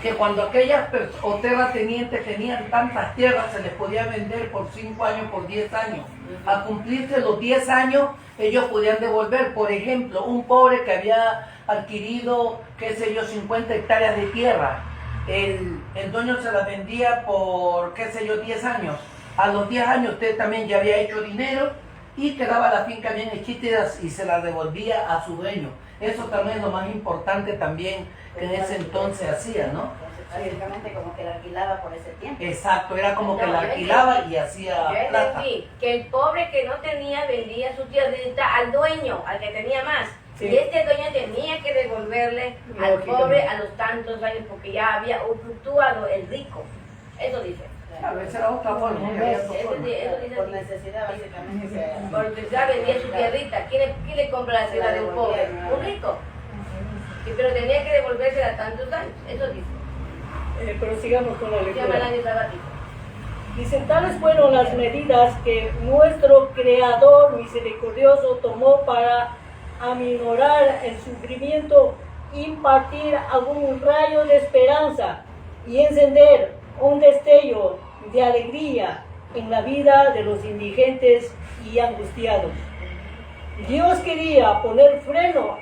que cuando aquellas o terratenientes tenían tantas tierras, se les podía vender por 5 años, por 10 años. Al cumplirse los 10 años, ellos podían devolver. Por ejemplo, un pobre que había adquirido, qué sé yo, 50 hectáreas de tierra, el dueño se las vendía por, qué sé yo, 10 años. A los 10 años usted también ya había hecho dinero y quedaba la finca bien hechita y se la devolvía a su dueño. Eso también es lo más importante también que en ese entonces hacía, ¿no? Básicamente como que la alquilaba por ese tiempo. Exacto, era como que la alquilaba y hacía plata. Sí, que el pobre que no tenía vendía su tierrita al dueño, al que tenía más. Sí. Y este dueño tenía que devolverle al pobre a los tantos años porque ya había fluctuado el rico. Eso dice. A veces era otra forma. Eso dice Por así. necesidad básicamente. Por necesidad vendía su tierrita. ¿Quién le compra la tierra de un pobre? Un rico. Sí, pero tenía que devolverse a tantos años. Eso dice. Pero sigamos con la Se llama el lectura. año sabático. Dicen, tales fueron las medidas que nuestro Creador misericordioso tomó para aminorar el sufrimiento, impartir algún rayo de esperanza y encender un destello de alegría en la vida de los indigentes y angustiados. Dios quería poner freno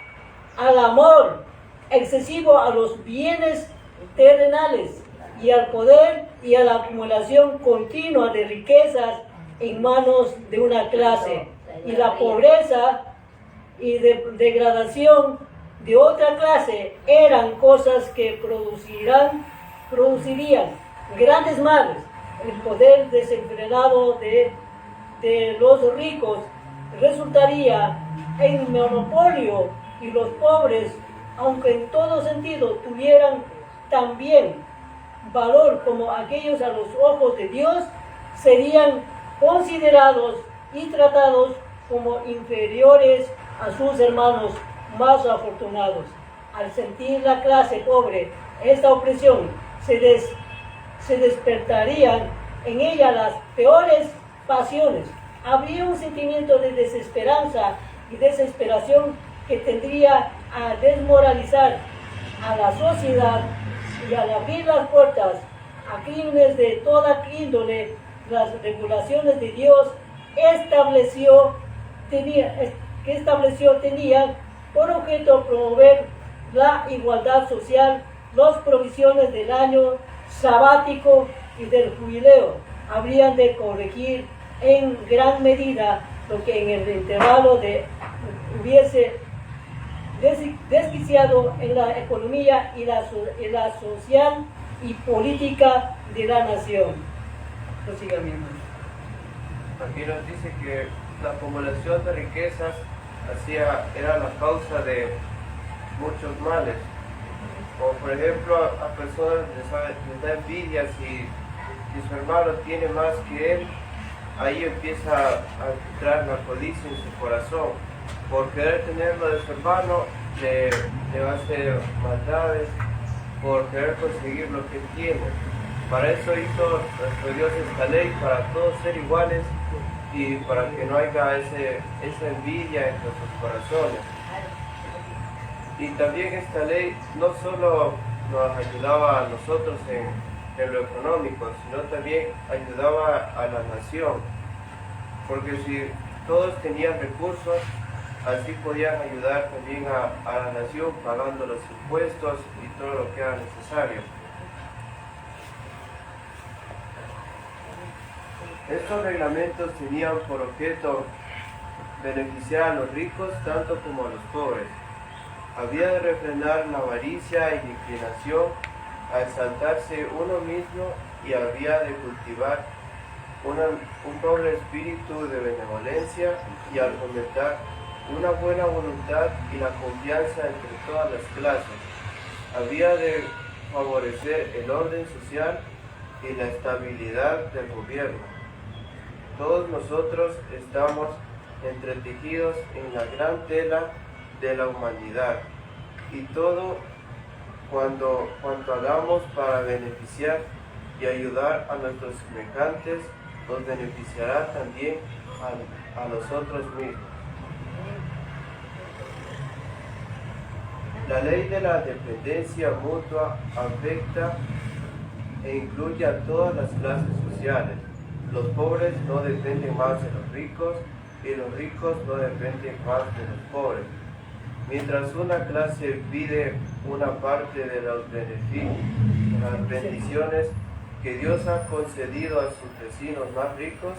al amor excesivo a los bienes terrenales y al poder y a la acumulación continua de riquezas en manos de una clase, y la pobreza y degradación de otra clase eran cosas que producirían grandes males. El poder desenfrenado de los ricos resultaría en monopolio, y los pobres, aunque en todo sentido tuvieran también valor como aquellos a los ojos de Dios, serían considerados y tratados como inferiores a sus hermanos más afortunados. Al sentir la clase pobre esta opresión, se despertarían en ella las peores pasiones. Habría un sentimiento de desesperanza y desesperación que tendría a desmoralizar a la sociedad, y al abrir las puertas a crímenes de toda índole. Las regulaciones de Dios tenían por objeto promover la igualdad social. Las provisiones del año sabático y del jubileo habrían de corregir en gran medida lo que en el intervalo hubiese desquiciado en la economía y la social y política de la nación. Prosiga, mi hermano. Aquí nos dice que la acumulación de riquezas era la causa de muchos males. Como por ejemplo a personas les da envidia si su hermano tiene más que él. Ahí empieza a entrar la codicia en su corazón. Por querer tenerlo de su hermano, le va a hacer maldades, por querer conseguir lo que él tiene. Para eso hizo nuestro Dios esta ley, para todos ser iguales y para que no haya esa envidia en nuestros corazones. Y también esta ley no solo nos ayudaba a nosotros en lo económico, sino también ayudaba a la nación. Porque si todos tenían recursos, así podían ayudar también a la nación pagando los impuestos y todo lo que era necesario. Estos reglamentos tenían por objeto beneficiar a los ricos tanto como a los pobres. Había de refrenar la avaricia y la inclinación a exaltarse uno mismo, y había de cultivar un doble espíritu de benevolencia y al fomentar una buena voluntad y la confianza entre todas las clases. Había de favorecer el orden social y la estabilidad del gobierno. Todos nosotros estamos entretejidos en la gran tela de la humanidad, y todo cuanto hagamos para beneficiar y ayudar a nuestros semejantes nos beneficiará también a nosotros mismos. La ley de la dependencia mutua afecta e incluye a todas las clases sociales. Los pobres no dependen más de los ricos y los ricos no dependen más de los pobres. Mientras una clase pide una parte de los beneficios, las bendiciones que Dios ha concedido a sus vecinos más ricos,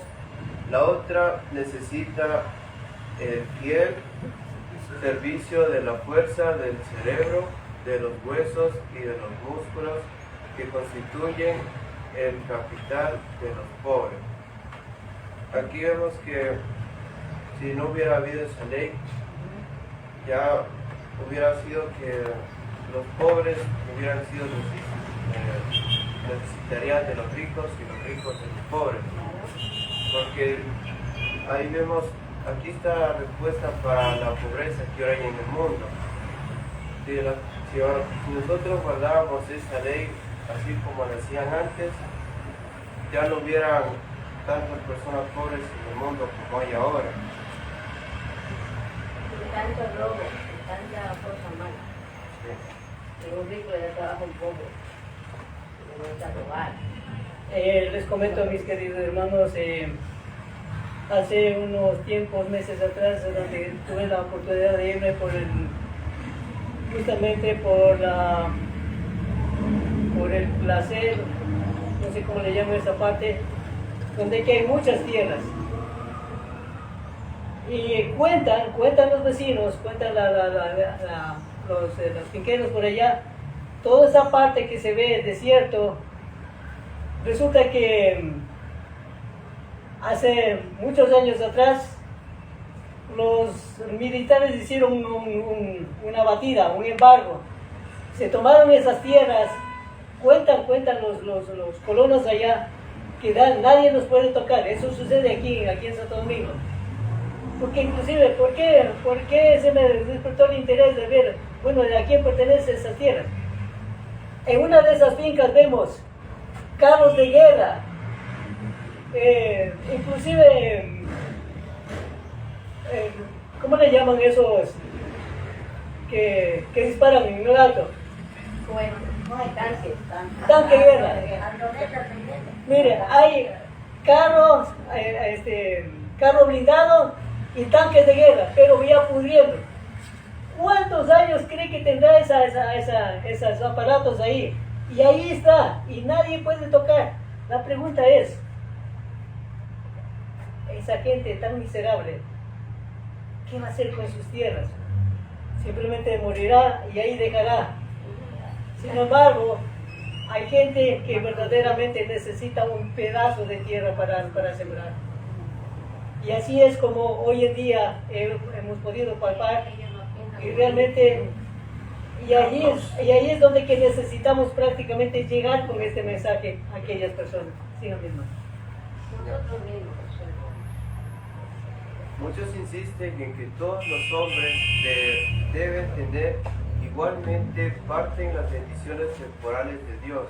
la otra necesita el fiel servicio de la fuerza del cerebro, de los huesos y de los músculos que constituyen el capital de los pobres. Aquí vemos que si no hubiera habido esa ley, ya hubiera sido que los pobres hubieran sido necesitarían de los ricos y los ricos de los pobres. Porque ahí vemos, aquí está la respuesta para la pobreza que ahora hay en el mundo. Si nosotros guardáramos esa ley así como la hacían antes, ya no hubieran tantas personas pobres en el mundo como hay ahora. Tanto robo, tanta cosa mala. Que un rico le da trabajo a un pobre. Le gusta robar. Les comento, mis queridos hermanos, hace unos meses atrás, donde tuve la oportunidad de irme justamente por el placer, no sé cómo le llamo esa parte, donde que hay muchas tierras. Y cuentan los vecinos, cuentan los finqueros por allá, toda esa parte que se ve desierto. Resulta que hace muchos años atrás los militares hicieron una batida, un embargo. Se tomaron esas tierras, cuentan los colonos allá, que nadie los puede tocar. Eso sucede aquí en Santo Domingo. Porque inclusive, ¿por qué se me despertó el interés de ver, bueno, de a quién pertenecen esas tierras? En una de esas fincas vemos carros de guerra, inclusive, ¿cómo le llaman esos que disparan en el alto? Bueno, Tanque de guerra. Mire, hay carros, carro blindado y tanques de guerra, pero ya pudriendo. ¿Cuántos años cree que tendrá esos aparatos ahí? Y ahí está, y nadie puede tocar. La pregunta es, esa gente tan miserable, ¿qué va a hacer con sus tierras? Simplemente morirá y ahí dejará. Sin embargo, hay gente que verdaderamente necesita un pedazo de tierra para sembrar. Y así es como hoy en día hemos podido palpar, y realmente, y ahí es donde que necesitamos prácticamente llegar con este mensaje a aquellas personas. Sigan mismo. nosotros mismos. Muchos insisten en que todos los hombres deben tener igualmente parte en las bendiciones temporales de Dios,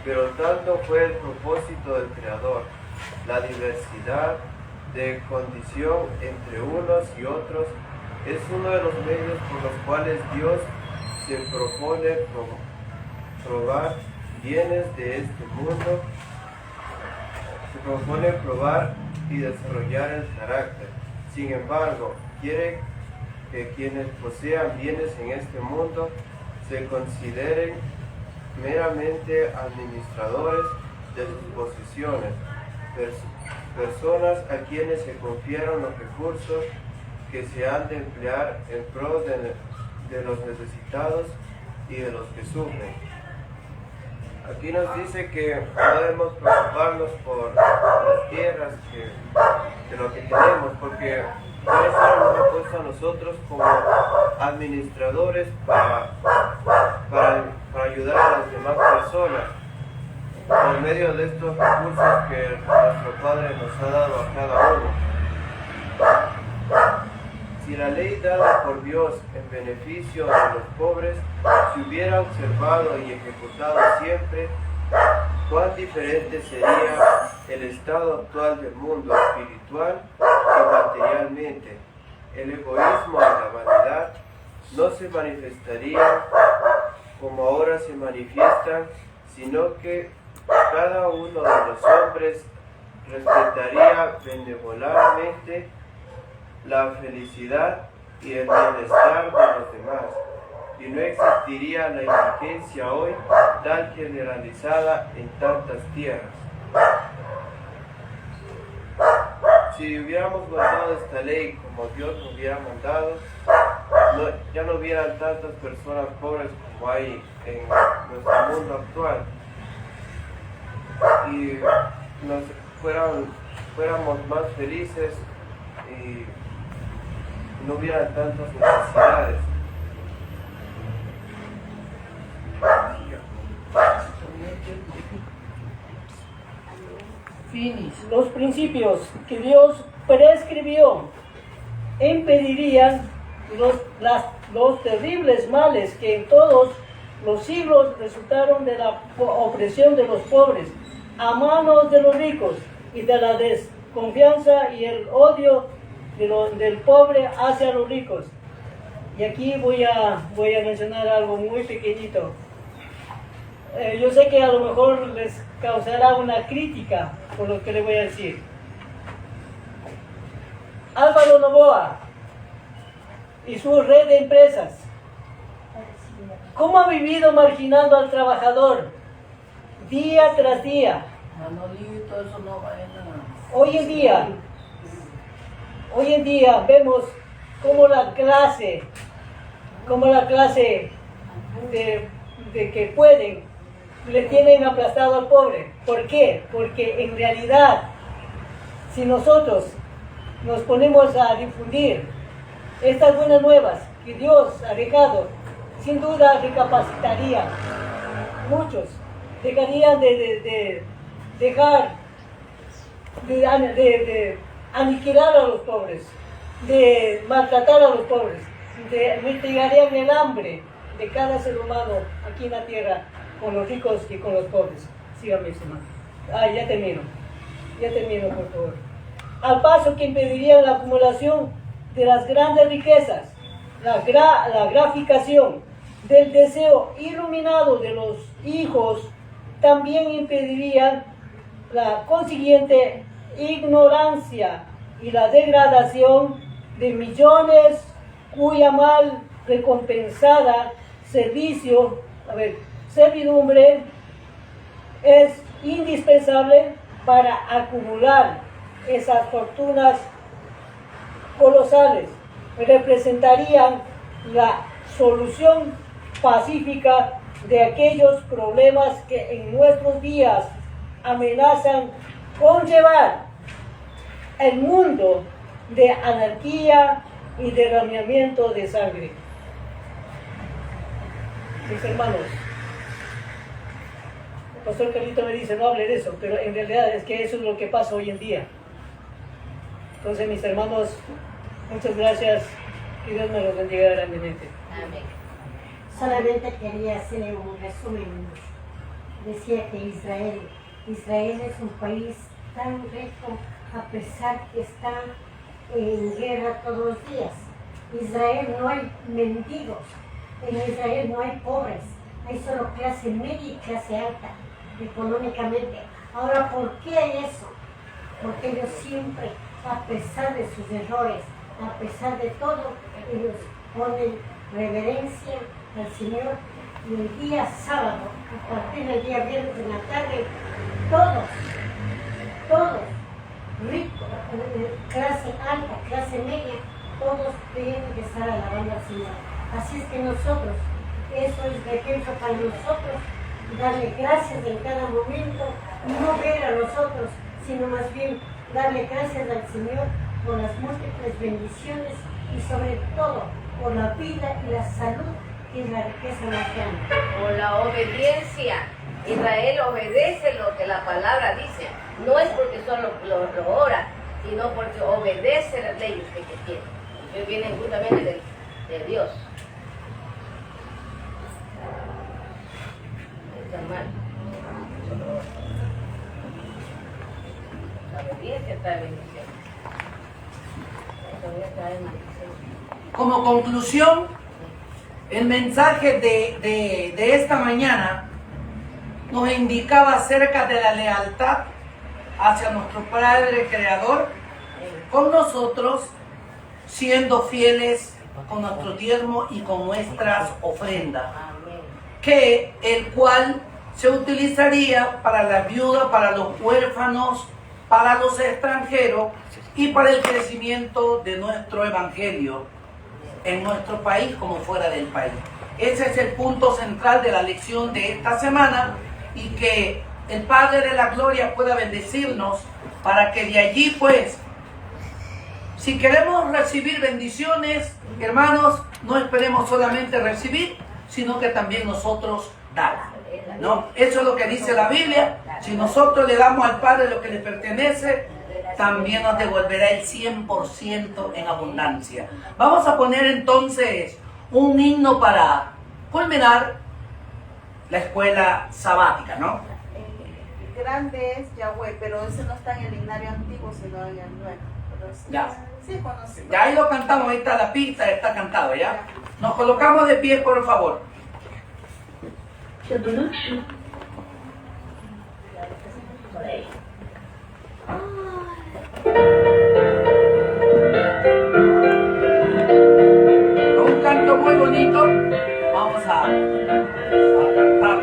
pero tanto fue el propósito del Creador. La diversidad de condición entre unos y otros es uno de los medios por los cuales Dios se propone probar bienes de este mundo, se propone probar y desarrollar el carácter. Sin embargo, quiere que quienes posean bienes en este mundo se consideren meramente administradores de sus posesiones, personas a quienes se confiaron los recursos que se han de emplear en pro de los necesitados y de los que sufren. Aquí nos dice que no debemos preocuparnos por las tierras, de lo que tenemos, porque Dios nos ha puesto a nosotros como administradores para ayudar a las demás personas por medio de estos recursos que nuestro Padre nos ha dado a cada uno. Si la ley dada por Dios en beneficio de los pobres se hubiera observado y ejecutado siempre, cuán diferente sería el estado actual del mundo espiritual y materialmente. El egoísmo y la vanidad no se manifestarían como ahora se manifiestan, sino que cada uno de los hombres respetaría benevolamente la felicidad y el bienestar de los demás, y no existiría la indigencia hoy tan generalizada en tantas tierras. Si hubiéramos guardado esta ley como Dios nos hubiera mandado, ya no hubieran tantas personas pobres como hay en nuestro mundo actual, y fuéramos más felices y no hubieran tantas necesidades. Los principios que Dios prescribió impedirían los terribles males que en todos los siglos resultaron de la opresión de los pobres a manos de los ricos y de la desconfianza y el odio del pobre hacia los ricos. Y aquí voy a mencionar algo muy pequeñito. Yo sé que a lo mejor les causará una crítica por lo que le voy a decir. Álvaro Noboa y su red de empresas, ¿cómo ha vivido marginando al trabajador día tras día? Manolito, eso no va a nada. Hoy en día vemos cómo la clase de que pueden le tienen aplastado al pobre. ¿Por qué? Porque en realidad, si nosotros nos ponemos a difundir estas buenas nuevas que Dios ha dejado, sin duda recapacitarían. Muchos dejarían de aniquilar a los pobres, de maltratar a los pobres, de mitigarían el hambre de cada ser humano aquí en la tierra, con los ricos y con los pobres. Síganme, hermano. Ya termino, por favor. Al paso que impedirían la acumulación de las grandes riquezas, la graficación del deseo iluminado de los hijos, también impedirían la consiguiente ignorancia y la degradación de millones cuya mal recompensada servidumbre es indispensable para acumular esas fortunas colosales. Representarían la solución pacífica de aquellos problemas que en nuestros días amenazan conllevar el mundo de anarquía y derramamiento de sangre. Mis hermanos, el pastor Carlito me dice no hable de eso, pero en realidad es que eso es lo que pasa hoy en día. Entonces, mis hermanos, muchas gracias, que Dios me los bendiga grandemente. Amén. Solamente quería hacer un resumen. Decía que Israel es un país tan rico a pesar que está en guerra todos los días. Israel no hay mendigos, en Israel no hay pobres, hay solo clase media y clase alta económicamente. Ahora, ¿por qué hay eso? Porque ellos siempre, a pesar de sus errores, a pesar de todo, ellos ponen reverencia al Señor, y el día sábado, a partir del día viernes en la tarde, todos, ricos, clase alta, clase media, todos tienen que estar alabando al Señor. Así es que nosotros, eso es de ejemplo para nosotros, darle gracias en cada momento, no ver a nosotros, sino más bien darle gracias al Señor por las múltiples bendiciones y sobre todo por la vida y la salud, que es la riqueza más grande. Por la obediencia. Israel obedece lo que la palabra dice. No es porque solo lo ora, sino porque obedece las leyes que tiene, que vienen justamente de Dios. Está mal. La obediencia trae bendición. La obediencia trae maldición. Como conclusión, El mensaje de esta mañana nos indicaba acerca de la lealtad hacia nuestro Padre Creador con nosotros, siendo fieles con nuestro diezmo y con nuestras ofrendas, que el cual se utilizaría para la viuda, para los huérfanos, para los extranjeros y para el crecimiento de nuestro evangelio en nuestro país como fuera del país. Ese es el punto central de la lección de esta semana, y que el Padre de la Gloria pueda bendecirnos para que de allí, pues, si queremos recibir bendiciones, hermanos, no esperemos solamente recibir, sino que también nosotros dar. ¿No? Eso es lo que dice la Biblia. Si nosotros le damos al Padre lo que le pertenece, también nos devolverá el 100% en abundancia. Vamos a poner entonces un himno para culminar la escuela sabática, ¿no? Grande es Yahweh, pero ese no está en el himnario antiguo, sino en el nuevo. Ya. Sí, conocido. Ya ahí lo cantamos, ahí está la pista, está cantado, ¿ya? Nos colocamos de pie, por favor. Un canto muy bonito, vamos a cantar.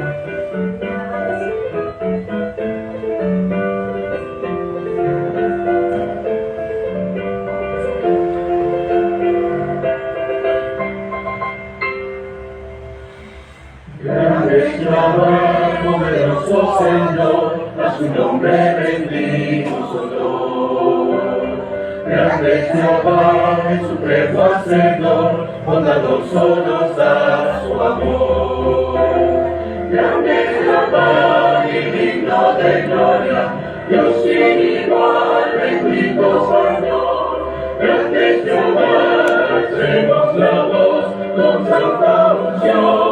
Grande es Jehová, poderoso Señor, a su nombre bendito su honor. Grande es Jehová, el supremo hacedor, bondadoso nos da su amor. Grande es Jehová, y digno de gloria, Dios sin igual, bendito Señor. Grande es Jehová, alcemos la voz con santa unción.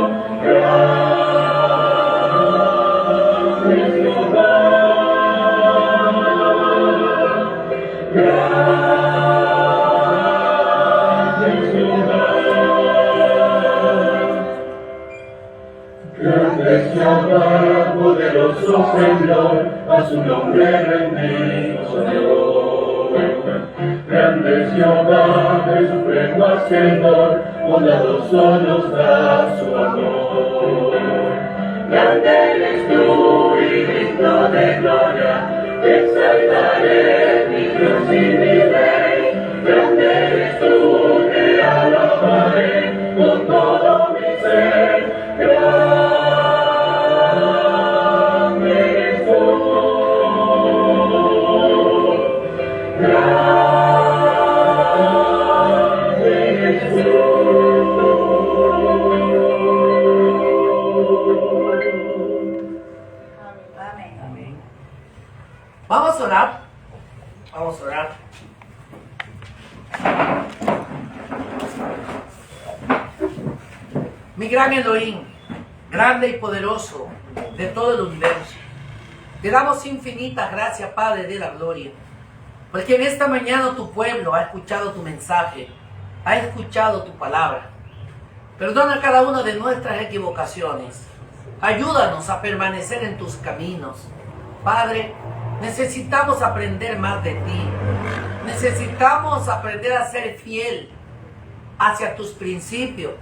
Grande es Jehová, poderoso Señor, a su nombre rendimos honor. Grande es Jehová, el supremo hacedor, bondadoso nos da su amor. Grande eres tú y digno de gloria, exaltaré mi Dios y mi Rey. Grande eres tú, te alabaré con todo mi ser. Vamos a orar. Vamos a orar. Mi gran Elohim, grande y poderoso de todo el universo, te damos infinitas gracias, Padre de la Gloria, porque en esta mañana tu pueblo ha escuchado tu mensaje, ha escuchado tu palabra. Perdona cada una de nuestras equivocaciones. Ayúdanos a permanecer en tus caminos. Padre, necesitamos aprender más de ti. Necesitamos aprender a ser fiel hacia tus principios,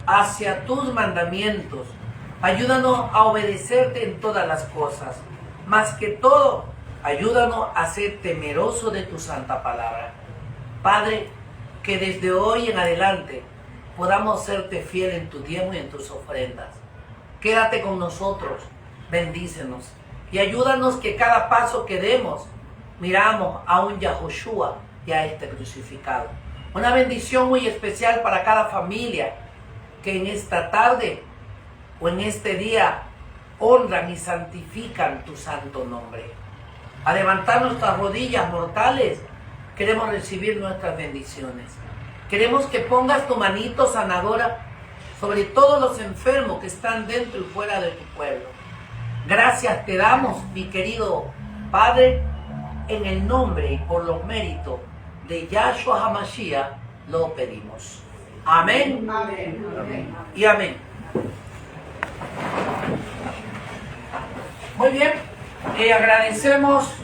hacia tus mandamientos. Ayúdanos a obedecerte en todas las cosas. Más que todo, ayúdanos a ser temerosos de tu santa palabra. Padre, que desde hoy en adelante podamos serte fiel en tu diezmo y en tus ofrendas. Quédate con nosotros, bendícenos y ayúdanos que cada paso que demos miramos a un Yahushua y a este crucificado. Una bendición muy especial para cada familia que en esta tarde o en este día honran y santifican tu santo nombre. A levantar nuestras rodillas mortales, queremos recibir nuestras bendiciones. Queremos que pongas tu manito sanadora sobre todos los enfermos que están dentro y fuera de tu pueblo. Gracias te damos, mi querido Padre, en el nombre y por los méritos de Yahshua HaMashiach lo pedimos. Amén y amén. Muy bien, agradecemos